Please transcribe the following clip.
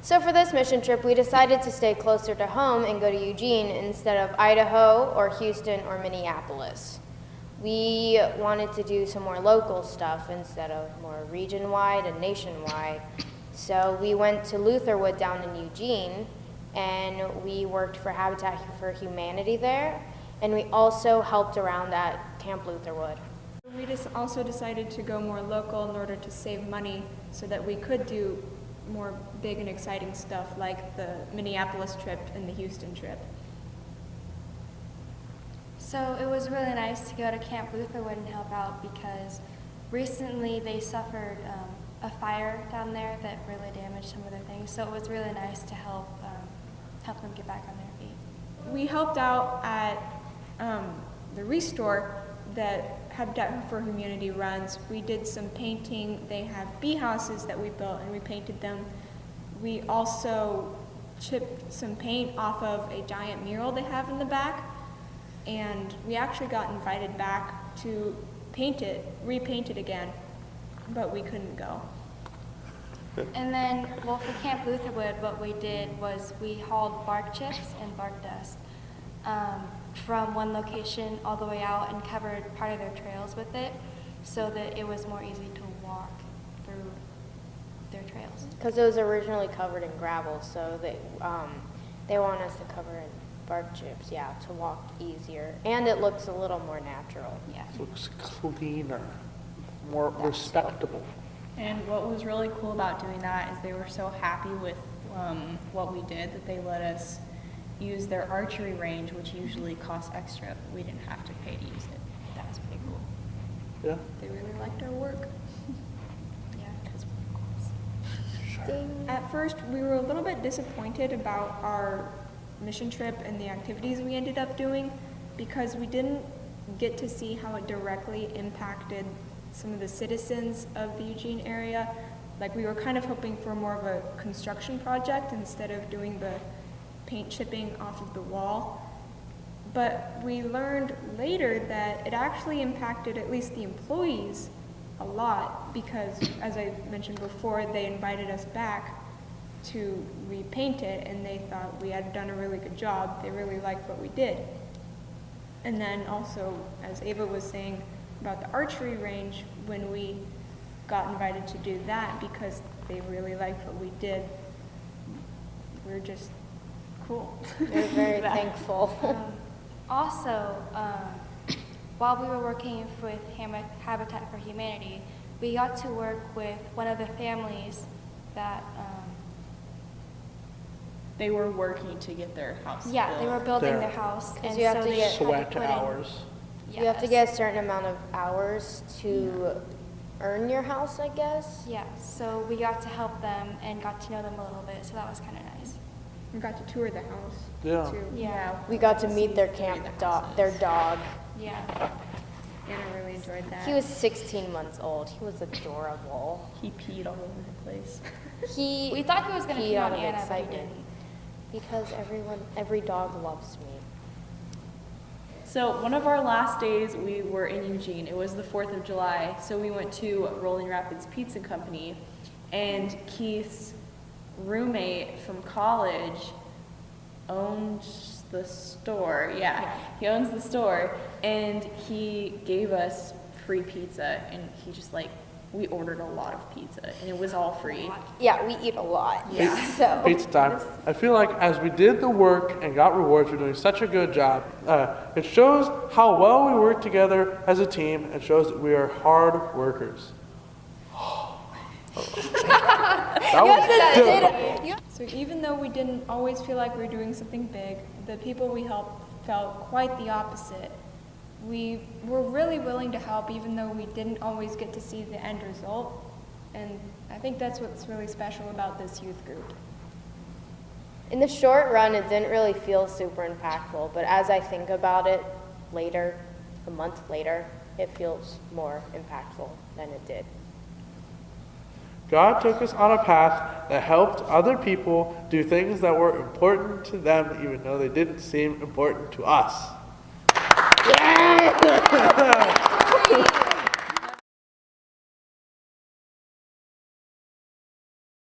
So for this mission trip, we decided to stay closer to home and go to Eugene instead of Idaho or Houston or Minneapolis. We wanted to do some more local stuff instead of more region-wide and nationwide. So we went to Lutherwood down in Eugene, and we worked for Habitat for Humanity there, and we also helped around at Camp Lutherwood. We just also decided to go more local in order to save money so that we could do more big and exciting stuff like the Minneapolis trip and the Houston trip. So it was really nice to go to Camp Lutherwood and help out because recently they suffered a fire down there that really damaged some of their things. So it was really nice to help them get back on their feet. We helped out at the Restore that Habitat for Humanity runs. We did some painting. They have bee houses that we built and we painted them. We also chipped some paint off of a giant mural they have in the back, and we actually got invited back to repaint it again, but we couldn't go. And then, well, for Camp Lutherwood, what we did was we hauled bark chips and bark dust from one location all the way out and covered part of their trails with it so that it was more easy to walk through their trails. Because it was originally covered in gravel, so they want us to cover it in bark chips, yeah, to walk easier. And it looks a little more natural. Yeah. It looks cleaner, more respectable. And what was really cool about doing that is they were so happy with what we did that they let us use their archery range, which usually costs extra, but we didn't have to pay to use it. That was pretty cool. Yeah. They really liked our work. Yeah. Because we're cool. Ding. At first, we were a little bit disappointed about our mission trip and the activities we ended up doing because we didn't get to see how it directly impacted some of the citizens of the Eugene area. Like, we were kind of hoping for more of a construction project instead of doing the paint chipping off of the wall. But we learned later that it actually impacted at least the employees a lot because, as I mentioned before, they invited us back to repaint it and they thought we had done a really good job. They really liked what we did. And then also, as Ava was saying about the archery range, when we got invited to do that because they really liked what we did, we're just cool. We're very thankful. Also, while we were working with Habitat for Humanity, we got to work with one of the families that They were working to get their house built. they were building their house, and you have so to they get had to Sweat put in- hours. You have to Yes. get a certain amount of hours to earn your house, I guess. Yeah, so we got to help them and got to know them a little bit, so that was kind of nice. We got to tour the house Yeah. too. Yeah, We got to meet their See camp the dog, houses. their dog. yeah. Anna really enjoyed that. He was 16 months old. He was adorable. He peed all over the place. We thought he was going to peed pee out on of Anna, but he excitement. didn't. Because every dog loves me. So one of our last days, we were in Eugene. It was the 4th of July, so we went to Rolling Rapids Pizza Company, and Keith's roommate from college owns the store. Yeah, he owns the store, and he gave us free pizza, and he just we ordered a lot of pizza, and it was all free. Yeah, we eat a lot. Yeah. So Pizza time. I feel like as we did the work and got rewards for doing such a good job, it shows how well we work together as a team and shows that we are hard workers. That was good. So even though we didn't always feel like we were doing something big, the people we helped felt quite the opposite. We were really willing to help even though we didn't always get to see the end result. And I think that's what's really special about this youth group. in the short run, it didn't really feel super impactful, but as I think about it later, a month later, it feels more impactful than it did. God took us on a path that helped other people do things that were important to them, even though they didn't seem important to us. Yeah!